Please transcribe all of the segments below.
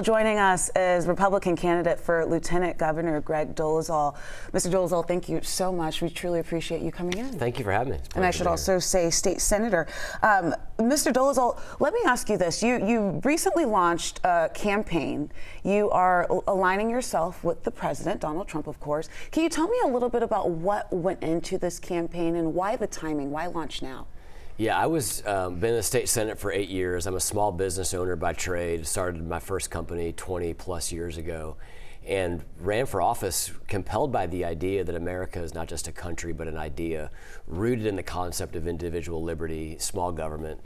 Joining us is Republican candidate for Lieutenant Governor Greg Dolezal. Mr. Dolezal, thank you so much. We truly appreciate you coming in. Thank you for having me. And I should also say State Senator. Mr. Dolezal, let me ask you this. You recently launched a campaign. You are aligning yourself with the president, Donald Trump, of course. Can you tell me a little bit about what went into this campaign and why the timing? Why launch now? Yeah, I was been in the state senate for 8 years. I'm a small business owner by trade. Started my first company 20 plus years ago, and ran for office compelled by the idea that America is not just a country, but an idea rooted in the concept of individual liberty, small government,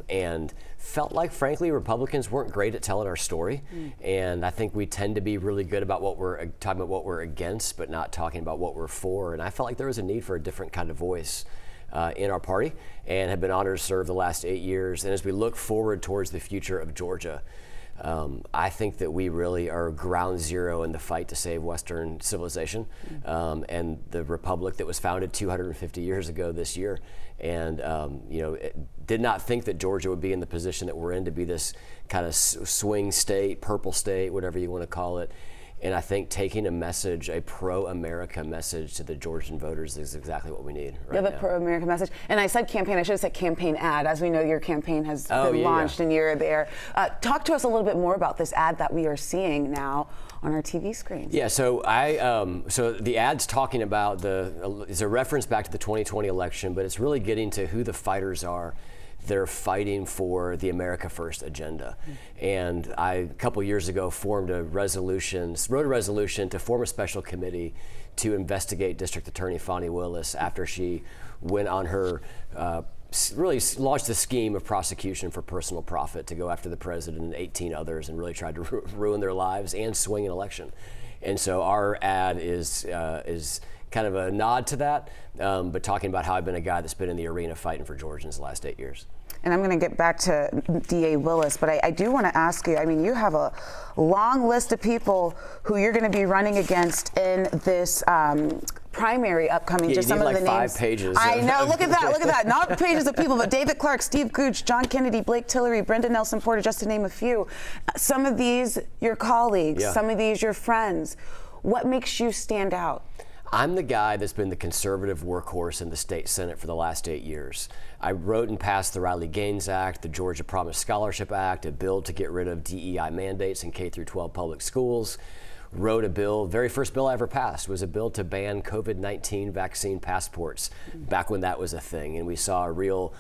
and felt like, frankly, Republicans weren't great at telling our story. And I think we tend to be really good about what we're talking about, what we're against, but not talking about what we're for. And I felt like there was a need for a different kind of voice in our party, and have been honored to serve the last 8 years. And as we look forward towards the future of Georgia, I think that we really are ground zero in the fight to save Western civilization and the republic that was founded 250 years ago this year. And did not think that Georgia would be in the position that we're in, to be this kind of swing state, purple state, whatever you want to call it. And I think taking a message, a pro-America message to the Georgian voters is exactly what we need right now. The pro-America message. And I said campaign, I should have said campaign ad. As we know, your campaign has been launched and you're there. Talk to us a little bit more about this ad that we are seeing now on our TV screens. Yeah, so so the ad's talking about it's a reference back to the 2020 election, but it's really getting to who the fighters are. They're fighting for the America First agenda. And I, a couple years ago, wrote a resolution to form a special committee to investigate District Attorney Fani Willis after she went on her, really launched a scheme of prosecution for personal profit to go after the president and 18 others and really tried to ruin their lives and swing an election. And so our ad is kind of a nod to that, but talking about how I've been a guy that's been in the arena fighting for Georgians the last 8 years. And I'm going to get back to DA Willis, but I do want to ask you, I mean, you have a long list of people who you're going to be running against in this primary upcoming. Yeah, just you need some of like the names. 5 pages. I know, look at that, not pages of people, but David Clark, Steve Gooch, John Kennedy, Blake Tillery, Brenda Nelson Porter, just to name a few. Some of these your colleagues, some of these your friends. What makes you stand out? I'm the guy that's been the conservative workhorse in the state senate for the last 8 years. I wrote and passed the Riley-Gaines Act, the Georgia Promise Scholarship Act, a bill to get rid of DEI mandates in K-12 public schools. Wrote a bill, very first bill I ever passed was a bill to ban COVID-19 vaccine passports back when that was a thing. And we saw a real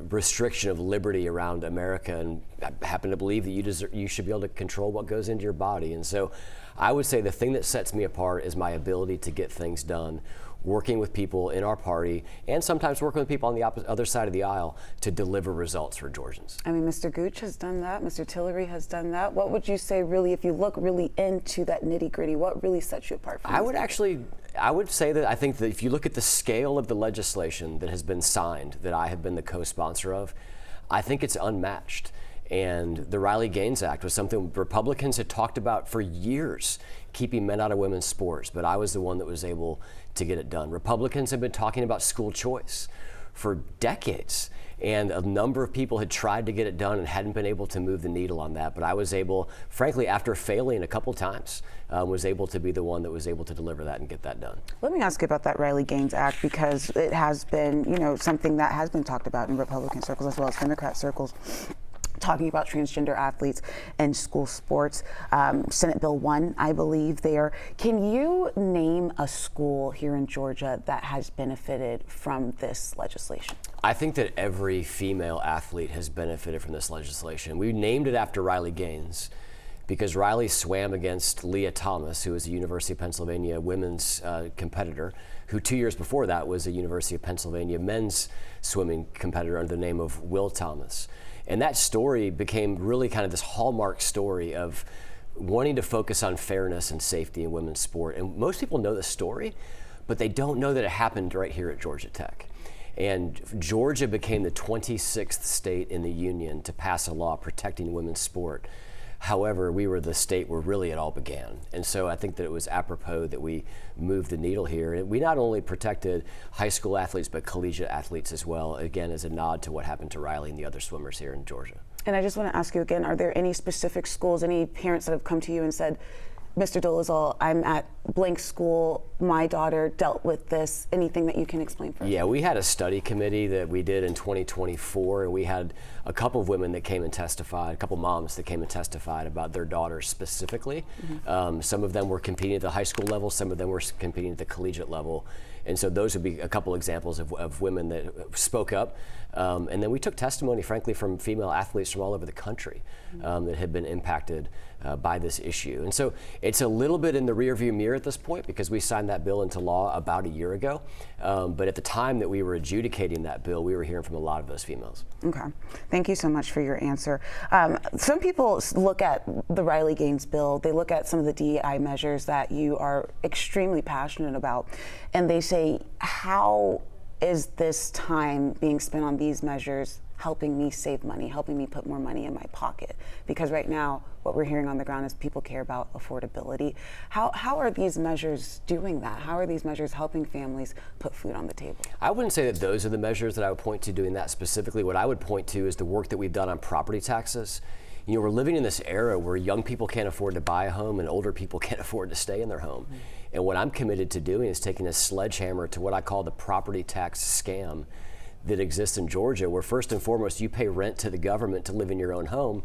restriction of liberty around America, and I happen to believe that you should be able to control what goes into your body. And so I would say the thing that sets me apart is my ability to get things done, working with people in our party and sometimes working with people on the other side of the aisle to deliver results for Georgians. I mean, Mr. Gooch has done that. Mr. Tillery has done that. What would you say, really, if you look really into that nitty-gritty, what really sets you apart from I would say that I think that if you look at the scale of the legislation that has been signed, that I have been the co-sponsor of, I think it's unmatched. And the Riley-Gaines Act was something Republicans had talked about for years, keeping men out of women's sports, but I was the one that was able to get it done. Republicans have been talking about school choice for decades, and a number of people had tried to get it done and hadn't been able to move the needle on that. But I was able, frankly, after failing a couple times, was able to be the one that was able to deliver that and get that done. Let me ask you about that Riley-Gaines Act, because it has been, something that has been talked about in Republican circles as well as Democrat circles, talking about transgender athletes and school sports. Senate Bill 1, I believe there. Can you name a school here in Georgia that has benefited from this legislation? I think that every female athlete has benefited from this legislation. We named it after Riley-Gaines because Riley swam against Leah Thomas, who is a University of Pennsylvania women's competitor, who 2 years before that was a University of Pennsylvania men's swimming competitor under the name of Will Thomas. And that story became really kind of this hallmark story of wanting to focus on fairness and safety in women's sport. And most people know the story, but they don't know that it happened right here at Georgia Tech. And Georgia became the 26th state in the union to pass a law protecting women's sport. However, we were the state where really it all began. And so I think that it was apropos that we moved the needle here. And we not only protected high school athletes, but collegiate athletes as well, again, as a nod to what happened to Riley and the other swimmers here in Georgia. And I just want to ask you again, are there any specific schools, any parents that have come to you and said, Mr. Dolezal, I'm at blank school, my daughter dealt with this, anything that you can explain for us? Yeah, we had a study committee that we did in 2024, and we had a couple of women that came and testified, a couple moms that came and testified about their daughters specifically. Some of them were competing at the high school level, some of them were competing at the collegiate level. And so those would be a couple examples of women that spoke up. And then we took testimony, frankly, from female athletes from all over the country that had been impacted by this issue. And so it's a little bit in the rearview mirror at this point because we signed that bill into law about a year ago. But at the time that we were adjudicating that bill, we were hearing from a lot of those females. Okay. Thank you so much for your answer. Some people look at the Riley Gaines bill, they look at some of the DEI measures that you are extremely passionate about, and they say, how is this time being spent on these measures helping me save money, helping me put more money in my pocket? Because right now, what we're hearing on the ground is people care about affordability. How are these measures doing that? How are these measures helping families put food on the table? I wouldn't say that those are the measures that I would point to doing that specifically. What I would point to is the work that we've done on property taxes. You know, we're living in this era where young people can't afford to buy a home and older people can't afford to stay in their home. And what I'm committed to doing is taking a sledgehammer to what I call the property tax scam that exists in Georgia, where first and foremost, you pay rent to the government to live in your own home,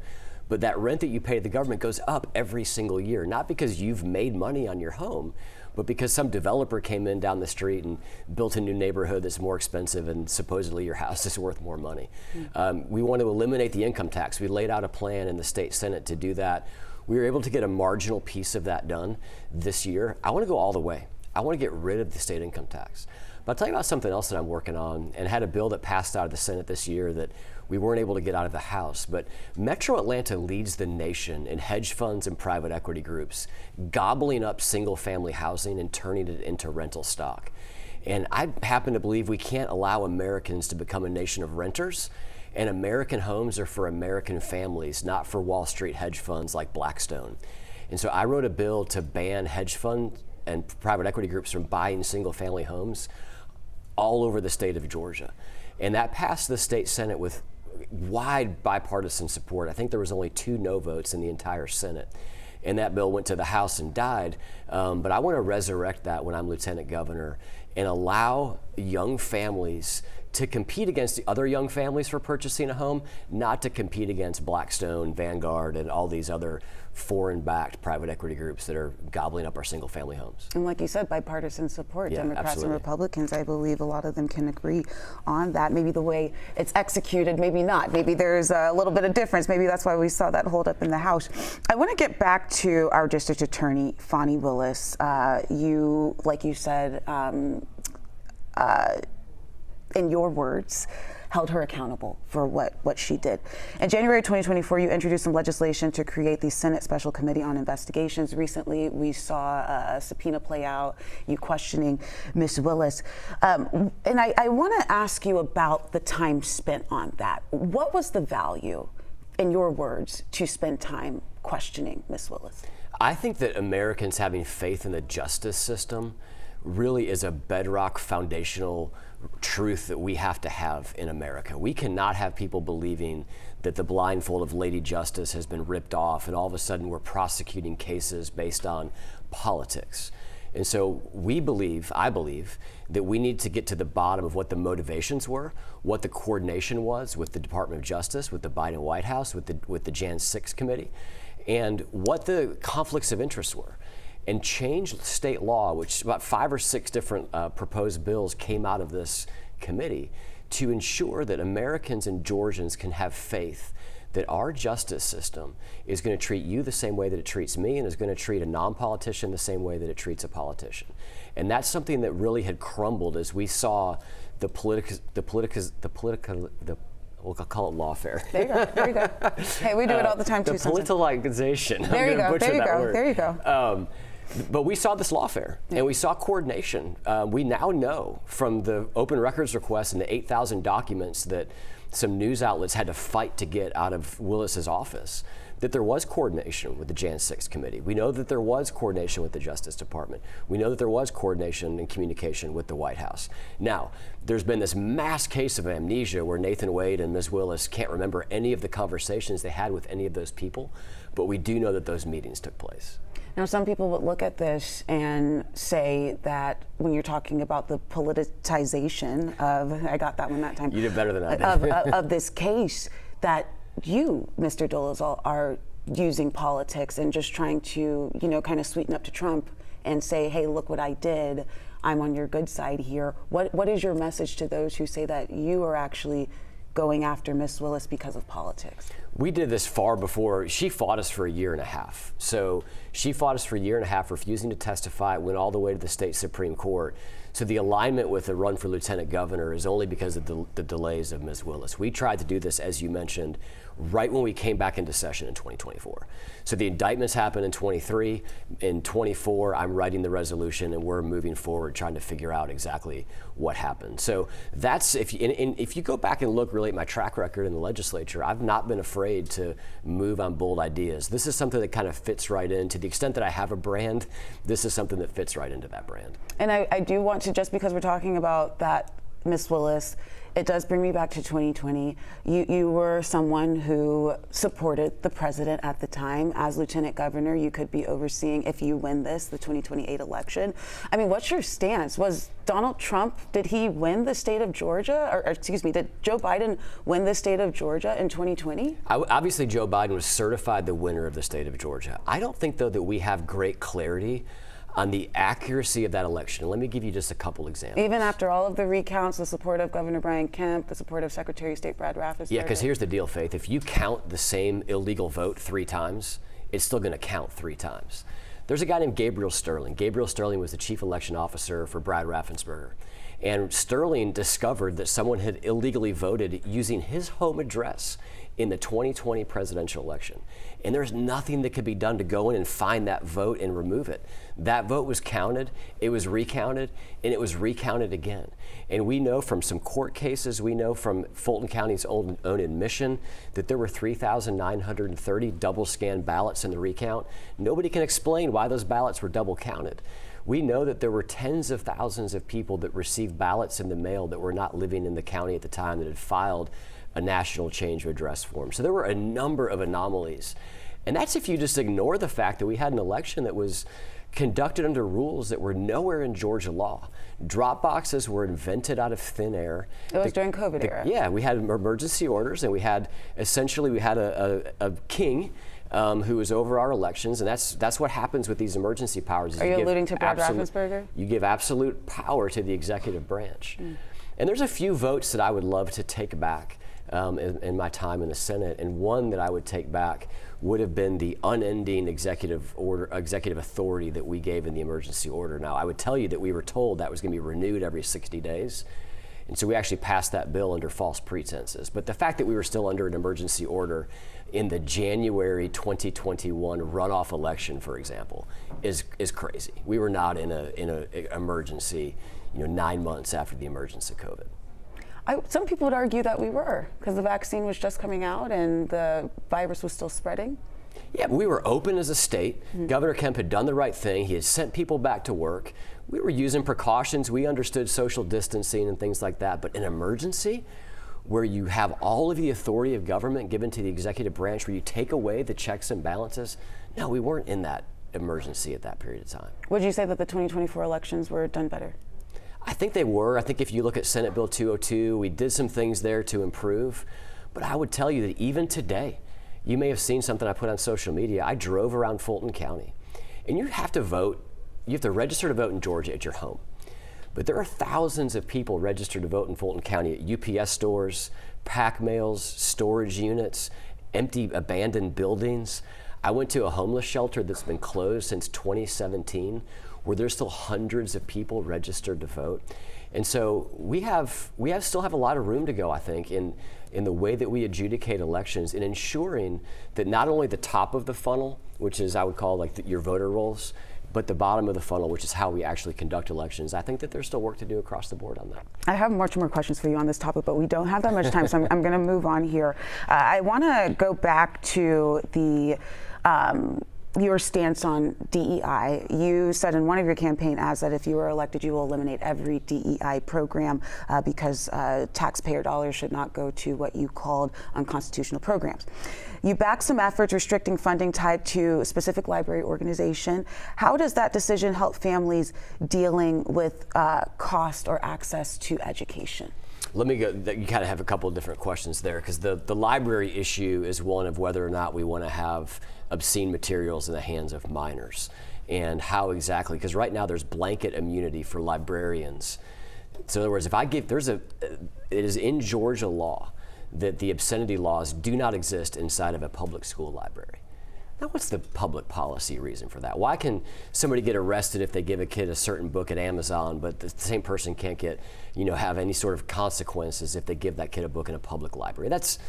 but that rent that you pay to the government goes up every single year, not because you've made money on your home, but because some developer came in down the street and built a new neighborhood that's more expensive and supposedly your house is worth more money. We want to eliminate the income tax. We laid out a plan in the state Senate to do that. We were able to get a marginal piece of that done this year. I want to go all the way. I want to get rid of the state income tax. But I'll tell you about something else that I'm working on, and had a bill that passed out of the Senate this year that we weren't able to get out of the House. But Metro Atlanta leads the nation in hedge funds and private equity groups, gobbling up single family housing and turning it into rental stock. And I happen to believe we can't allow Americans to become a nation of renters. And American homes are for American families, not for Wall Street hedge funds like Blackstone. And so I wrote a bill to ban hedge funds and private equity groups from buying single family homes all over the state of Georgia. And that passed the state Senate with wide bipartisan support. I think there was only 2 no votes in the entire Senate. And that bill went to the House and died. But I want to resurrect that when I'm lieutenant governor and allow young families to compete against the other young families for purchasing a home, not to compete against Blackstone, Vanguard, and all these other foreign-backed private equity groups that are gobbling up our single-family homes. And like you said, bipartisan support. Yeah, Democrats absolutely. and Republicans, I believe a lot of them can agree on that. Maybe the way it's executed, maybe not. Maybe there's a little bit of difference. Maybe that's why we saw that hold up in the House. I want to get back to our district attorney, Fani Willis. You, like you said, in your words, held her accountable for what she did. In January 2024, you introduced some legislation to create the Senate Special Committee on Investigations. Recently, we saw a subpoena play out, you questioning Ms. Willis. And I want to ask you about the time spent on that. What was the value, in your words, to spend time questioning Ms. Willis? I think that Americans having faith in the justice system really is a bedrock foundational truth that we have to have in America. We cannot have people believing that the blindfold of Lady Justice has been ripped off and all of a sudden we're prosecuting cases based on politics. And so I believe that we need to get to the bottom of what the motivations were, what the coordination was with the Department of Justice, with the Biden White House, with the Jan 6 committee, and what the conflicts of interest were. And change state law, which about 5 or 6 different proposed bills came out of this committee to ensure that Americans and Georgians can have faith that our justice system is going to treat you the same way that it treats me and is going to treat a non-politician the same way that it treats a politician. And that's something that really had crumbled as we saw we'll call it lawfare. There you go. There you go. Hey, we do it all the time too. The politicization. There you go. There you go. There you go. But we saw this lawfare, and we saw coordination. We now know from the open records request and the 8,000 documents that some news outlets had to fight to get out of Willis's office that there was coordination with the Jan 6 committee. We know that there was coordination with the Justice Department. We know that there was coordination and communication with the White House. Now, there's been this mass case of amnesia where Nathan Wade and Ms. Willis can't remember any of the conversations they had with any of those people, but we do know that those meetings took place. Now, some people would look at this and say that when you're talking about the politicization of, I got that one that time. You did better than I did. of this case, that you, Mr. Dolezal, are using politics and just trying to, kind of sweeten up to Trump and say, hey, look what I did. I'm on your good side here. What is your message to those who say that you are actually going after Miss Willis because of politics? We did this far before. She fought us for a year and a half. So she fought us for a year and a half, refusing to testify, went all the way to the state Supreme Court. So the alignment with the run for lieutenant governor is only because of the delays of Ms. Willis. We tried to do this, as you mentioned, right when we came back into session in 2024. So the indictments happened in 23. In 24, I'm writing the resolution, and we're moving forward trying to figure out exactly what happened. So that's, if you go back and look really at my track record in the legislature, I've not been afraid to move on bold ideas. This is something that kind of fits right in. To the extent that I have a brand, this is something that fits right into that brand. And I do want to, just because we're talking about that, Miss Willis, it does bring me back to 2020. You were someone who supported the president at the time. As lieutenant governor, you could be overseeing, if you win this, the 2028 election. I mean, what's your stance? Was Donald Trump, did he win the state of Georgia? Or excuse me, did Joe Biden win the state of Georgia in 2020? Obviously, Joe Biden was certified the winner of the state of Georgia. I don't think, though, that we have great clarity on the accuracy of that election. And let me give you just a couple examples. Even after all of the recounts, the support of Governor Brian Kemp, the support of Secretary of State Brad Raffensperger? Yeah, because here's the deal, Faith. If you count the same illegal vote 3 times, it's still going to count 3 times. There's a guy named Gabriel Sterling. Gabriel Sterling was the chief election officer for Brad Raffensperger. And Sterling discovered that someone had illegally voted using his home address in the 2020 presidential election. And there's nothing that could be done to go in and find that vote and remove it. That vote was counted, it was recounted, and it was recounted again. And we know from some court cases, we know from Fulton County's own admission that there were 3,930 double scanned ballots in the recount. Nobody can explain why those ballots were double counted. We know that there were tens of thousands of people that received ballots in the mail that were not living in the county at the time, that had filed a national change of address form. So there were a number of anomalies. And that's if you just ignore the fact that we had an election that was conducted under rules that were nowhere in Georgia law. Drop boxes were invented out of thin air. It was during COVID era. Yeah, we had emergency orders, and we had a king who was over our elections, and that's what happens with these emergency powers. Are you alluding to Brad Raffensperger? You give absolute power to the executive branch. And there's a few votes that I would love to take back in my time in the Senate, and one that I would take back would have been the unending executive authority that we gave in the emergency order. Now, I would tell you that we were told that was going to be renewed every 60 days. And so we actually passed that bill under false pretenses. But the fact that we were still under an emergency order in the January 2021 runoff election, for example, is crazy. We were not in an emergency, 9 months after the emergence of COVID. Some people would argue that we were, because the vaccine was just coming out and the virus was still spreading. Yeah, but we were open as a state. Governor Kemp had done the right thing. He had sent people back to work. We were using precautions. We understood social distancing and things like that. But an emergency where you have all of the authority of government given to the executive branch, where you take away the checks and balances, no, we weren't in that emergency at that period of time. Would you say that the 2024 elections were done better? I think they were. I think if you look at Senate Bill 202, we did some things there to improve. But I would tell you that even today, you may have seen something I put on social media. I drove around Fulton County, and you have to vote. You have to register to vote in Georgia at your home. But there are thousands of people registered to vote in Fulton County at UPS stores, pack mails, storage units, empty abandoned buildings. I went to a homeless shelter that's been closed since 2017, where there's still hundreds of people registered to vote. And so we still have a lot of room to go, I think, in the way that we adjudicate elections, in ensuring that not only the top of the funnel, which is I would call like your voter rolls, but the bottom of the funnel, which is how we actually conduct elections, I think that there's still work to do across the board on that. I have much more questions for you on this topic, but we don't have that much time, so I'm going to move on here. I want to go back to the your stance on DEI. You said in one of your campaign ads that if you were elected, you will eliminate every DEI program because taxpayer dollars should not go to what you called unconstitutional programs. You back some efforts restricting funding tied to a specific library organization. How does that decision help families dealing with cost or access to education? Let me go, you kind of have a couple of different questions there, because the library issue is one of whether or not we want to have obscene materials in the hands of minors, and how exactly, because right now there's blanket immunity for librarians. So in other words, it is in Georgia law that the obscenity laws do not exist inside of a public school library. Now, what's the public policy reason for that? Why can somebody get arrested if they give a kid a certain book at Amazon, but the same person can't get, have any sort of consequences if they give that kid a book in a public library? That's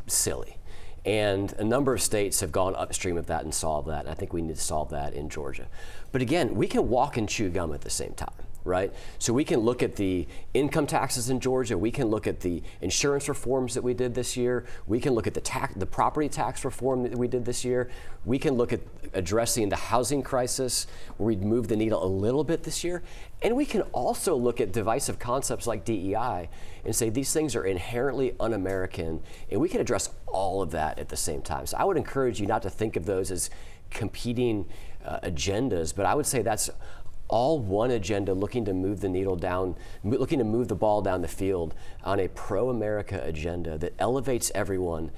silly. And a number of states have gone upstream of that and solved that. And I think we need to solve that in Georgia. But again, we can walk and chew gum at the same time, right? So we can look at the income taxes in Georgia. We can look at the insurance reforms that we did this year. We can look at the property tax reform that we did this year. We can look at addressing the housing crisis, where we'd move the needle a little bit this year. And we can also look at divisive concepts like DEI and say these things are inherently un-American, and we can address all of that at the same time. So I would encourage you not to think of those as competing agendas, but I would say that's all one agenda looking to move the needle down, looking to move the ball down the field on a pro-America agenda that elevates everyone,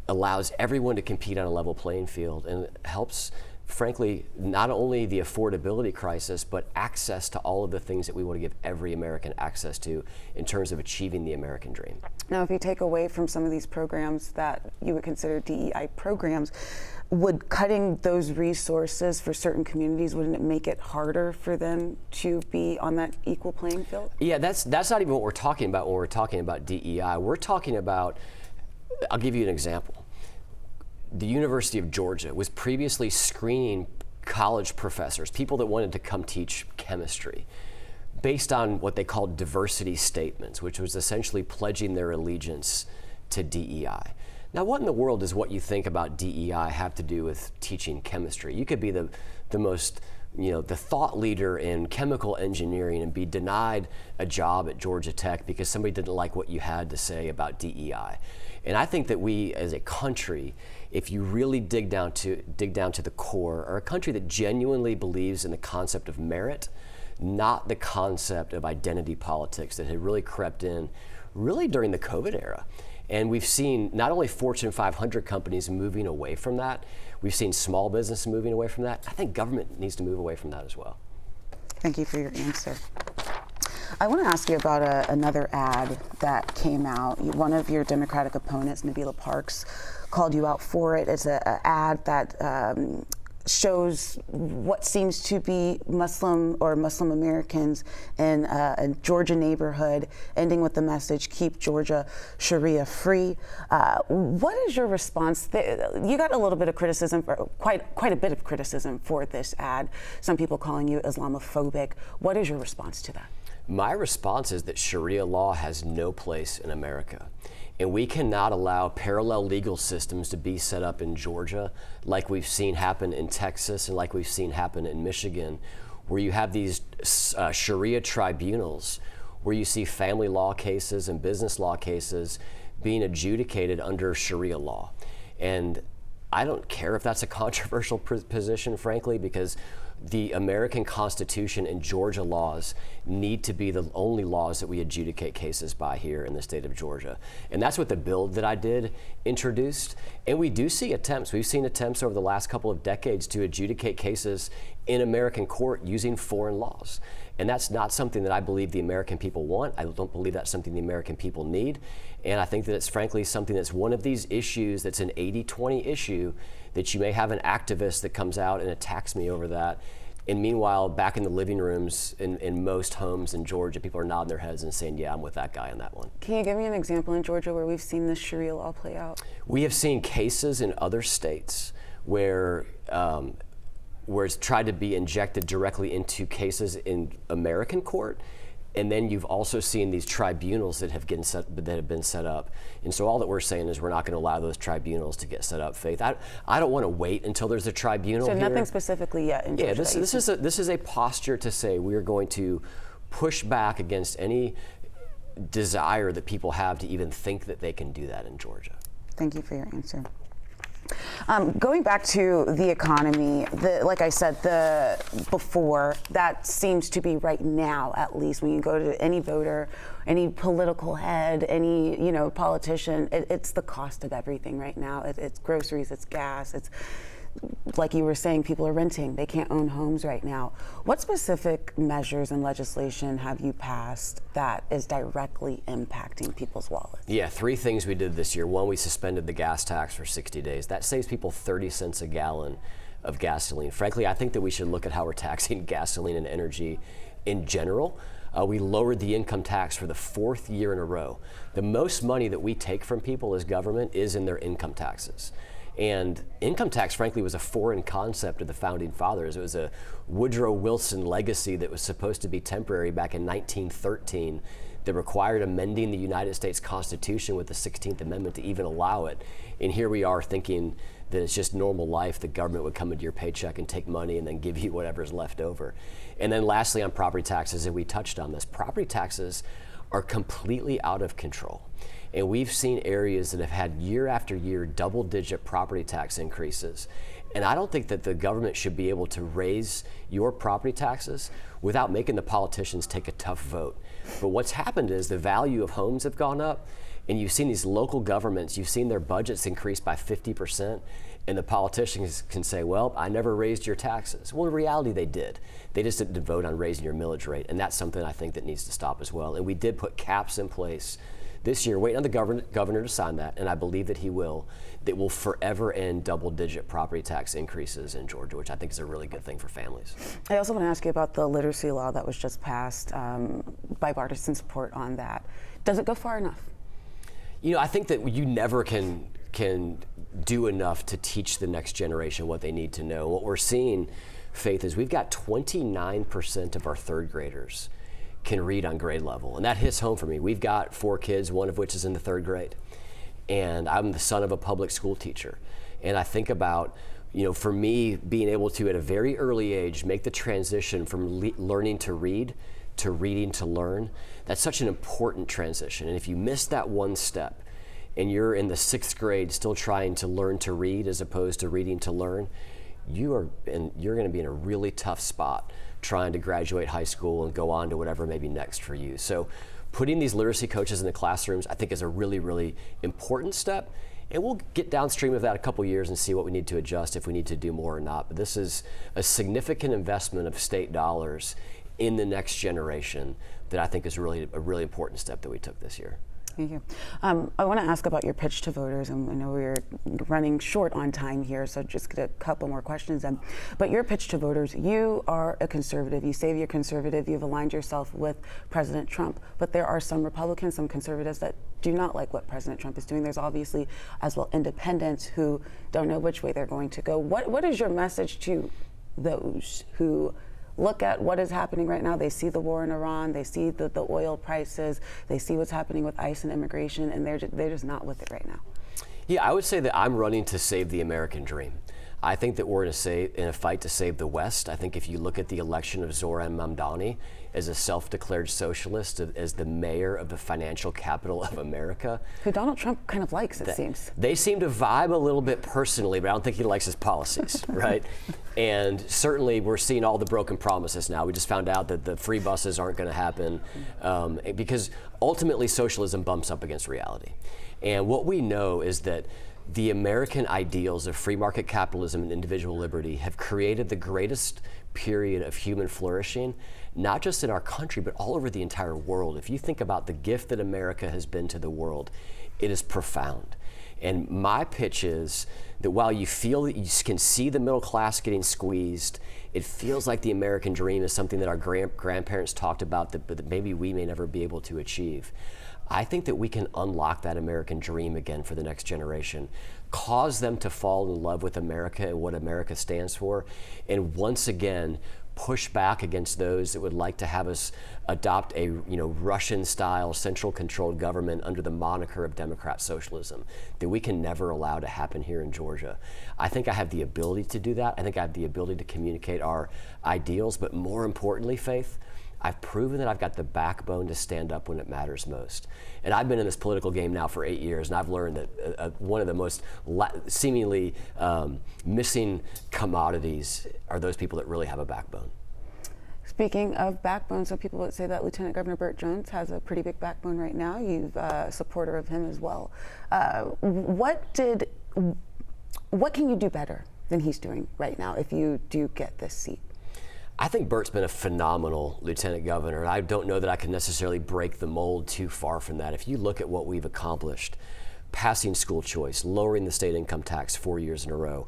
allows everyone to compete on a level playing field, and helps, frankly, not only the affordability crisis, but access to all of the things that we want to give every American access to in terms of achieving the American dream. Now, if you take away from some of these programs that you would consider DEI programs, would cutting those resources for certain communities, wouldn't it make it harder for them to be on that equal playing field? Yeah, that's not even what we're talking about when we're talking about DEI. We're talking about, I'll give you an example. The University of Georgia was previously screening college professors, people that wanted to come teach chemistry, based on what they called diversity statements, which was essentially pledging their allegiance to DEI. Now, what in the world does what you think about DEI have to do with teaching chemistry? You could be the most, the thought leader in chemical engineering and be denied a job at Georgia Tech because somebody didn't like what you had to say about DEI. And I think that we, as a country, if you really dig down to the core, are a country that genuinely believes in the concept of merit, not the concept of identity politics that had really crept in really during the COVID era. And we've seen not only Fortune 500 companies moving away from that, we've seen small business moving away from that. I think government needs to move away from that as well. Thank you for your answer. I want to ask you about another ad that came out. One of your Democratic opponents, Nabila Parks, called you out for it. It's an ad that shows what seems to be Muslim or Muslim Americans in a Georgia neighborhood, ending with the message, "Keep Georgia Sharia free." What is your response? You got a little bit of criticism, quite a bit of criticism for this ad. Some people calling you Islamophobic. What is your response to that? My response is that Sharia law has no place in America. And we cannot allow parallel legal systems to be set up in Georgia like we've seen happen in Texas and like we've seen happen in Michigan, where you have these Sharia tribunals where you see family law cases and business law cases being adjudicated under Sharia law. And I don't care if that's a controversial position, frankly, because the American Constitution and Georgia laws need to be the only laws that we adjudicate cases by here in the state of Georgia. And that's what the bill that I did introduced. And we do see attempts. We've seen attempts over the last couple of decades to adjudicate cases in American court using foreign laws. And that's not something that I believe the American people want. I don't believe that's something the American people need. And I think that it's frankly something that's one of these issues that's an 80-20 issue, that you may have an activist that comes out and attacks me over that. And meanwhile, back in the living rooms in most homes in Georgia, people are nodding their heads and saying, yeah, I'm with that guy on that one. Can you give me an example in Georgia where we've seen this Sharia law play out? We have seen cases in other states where where it's tried to be injected directly into cases in American court. And then you've also seen these tribunals that have been set up. And so all that we're saying is we're not going to allow those tribunals to get set up, Faith. I don't want to wait until there's a tribunal. So here. Nothing specifically yet in Georgia. Yeah, this is a posture to say we are going to push back against any desire that people have to even think that they can do that in Georgia. Thank you for your answer. Going back to the economy, like I said, before, that seems to be right now, at least, when you go to any voter, any political head, any politician, it's the cost of everything right now. It's groceries, it's gas, it's, like you were saying, people are renting. They can't own homes right now. What specific measures and legislation have you passed that is directly impacting people's wallets? Yeah, 3 things we did this year. 1, we suspended the gas tax for 60 days. That saves people 30 cents a gallon of gasoline. Frankly, I think that we should look at how we're taxing gasoline and energy in general. We lowered the income tax for the 4th year in a row. The most money that we take from people as government is in their income taxes. And income tax, frankly, was a foreign concept of the founding fathers. It was a Woodrow Wilson legacy that was supposed to be temporary back in 1913 that required amending the United States Constitution with the 16th Amendment to even allow it. And here we are thinking that it's just normal life. The government would come into your paycheck and take money and then give you whatever's left over. And then lastly, on property taxes, and we touched on this, property taxes are completely out of control. And we've seen areas that have had year after year double-digit property tax increases. And I don't think that the government should be able to raise your property taxes without making the politicians take a tough vote. But what's happened is the value of homes have gone up, and you've seen these local governments, you've seen their budgets increase by 50%, and the politicians can say, well, I never raised your taxes. Well, in reality, they did. They just didn't vote on raising your millage rate, and that's something I think that needs to stop as well. And we did put caps in place this year, waiting on the governor to sign that, and I believe that he will, that will forever end double-digit property tax increases in Georgia, which I think is a really good thing for families. I also want to ask you about the literacy law that was just passed, bipartisan support on that. Does it go far enough? I think that you never can do enough to teach the next generation what they need to know. What we're seeing, Faith, is we've got 29% of our 3rd graders can read on grade level. And that hits home for me. We've got 4 kids, one of which is in the 3rd grade. And I'm the son of a public school teacher. And I think about, for me, being able to, at a very early age, make the transition from learning to read to reading to learn. That's such an important transition. And if you miss that one step and you're in the 6th grade still trying to learn to read as opposed to reading to learn, you're going to be in a really tough spot trying to graduate high school and go on to whatever may be next for you. So putting these literacy coaches in the classrooms, I think, is a really, really important step. And we'll get downstream of that a couple years and see what we need to adjust, if we need to do more or not. But this is a significant investment of state dollars in the next generation that I think is really a really important step that we took this year. Thank you. I want to ask about your pitch to voters, and I know we're running short on time here, so just get a couple more questions in. But your pitch to voters, you are a conservative. You say you're conservative. You've aligned yourself with President Trump. But there are some Republicans, some conservatives that do not like what President Trump is doing. There's obviously, as well, independents who don't know which way they're going to go. What is your message to those who look at what is happening right now? They see the war in Iran, they see the oil prices, they see what's happening with ICE and immigration, and they're just not with it right now. Yeah, I would say that I'm running to save the American dream. I think that we're in a fight to save the West. I think if you look at the election of Zohran Mamdani as a self-declared socialist, as the mayor of the financial capital of America. Who Donald Trump kind of likes, it seems. They seem to vibe a little bit personally, but I don't think he likes his policies, right? And certainly we're seeing all the broken promises now. We just found out that the free buses aren't going to happen because ultimately socialism bumps up against reality. And what we know is that the American ideals of free market capitalism and individual liberty have created the greatest period of human flourishing, not just in our country, but all over the entire world. If you think about the gift that America has been to the world, it is profound. And my pitch is that while you feel that you can see the middle class getting squeezed, it feels like the American dream is something that our grandparents talked about that maybe we may never be able to achieve. I think that we can unlock that American dream again for the next generation cause them to fall in love with America and what America stands for, and once again push back against those that would like to have us adopt a Russian-style central-controlled government under the moniker of Democrat socialism that we can never allow to happen here in Georgia. I think I have the ability to do that. I think I have the ability to communicate our ideals, but more importantly, Faith, I've proven that I've got the backbone to stand up when it matters most. And I've been in this political game now for 8 years, and I've learned that one of the most seemingly missing commodities are those people that really have a backbone. Speaking of backbone, some people would say that Lieutenant Governor Burt Jones has a pretty big backbone right now. You've a supporter of him as well. What can you do better than he's doing right now if you do get this seat? I think Burt's been a phenomenal lieutenant governor, and I don't know that I can necessarily break the mold too far from that. If you look at what we've accomplished, passing school choice, lowering the state income tax 4 years in a row,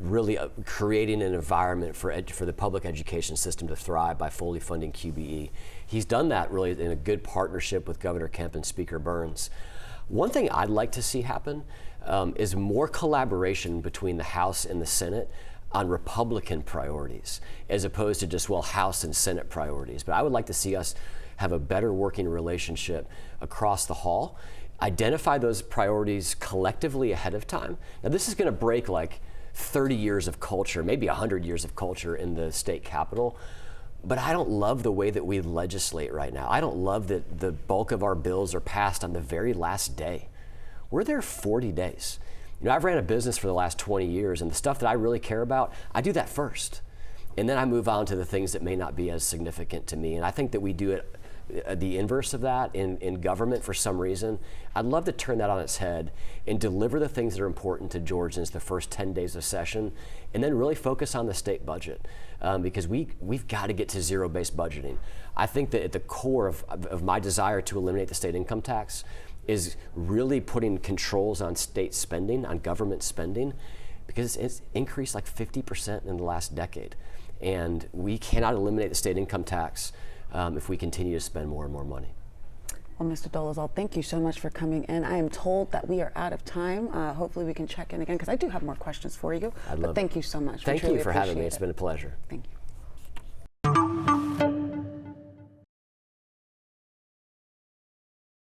really creating an environment for the public education system to thrive by fully funding QBE. He's done that really in a good partnership with Governor Kemp and Speaker Burns. One thing I'd like to see happen is more collaboration between the House and the Senate on Republican priorities, as opposed to just, House and Senate priorities. But I would like to see us have a better working relationship across the hall, identify those priorities collectively ahead of time. Now, this is going to break like 30 years of culture, maybe 100 years of culture in the state capitol. But I don't love the way that we legislate right now. I don't love that the bulk of our bills are passed on the very last day. We're there 40 days. I've ran a business for the last 20 years, and the stuff that I really care about, I do that first. And then I move on to the things that may not be as significant to me. And I think that we do it the inverse of that in government for some reason. I'd love to turn that on its head and deliver the things that are important to Georgians the first 10 days of session, and then really focus on the state budget, because we've got to get to zero-based budgeting. I think that at the core of my desire to eliminate the state income tax is really putting controls on state spending, on government spending, because it's increased like 50% in the last decade. And we cannot eliminate the state income tax if we continue to spend more and more money. Well, Mr. Dolezal, thank you so much for coming in. I am told that we are out of time. Hopefully we can check in again, because I do have more questions for you. I'd love it. Thank you so much. Thank you for having me. It's been a pleasure. Thank you.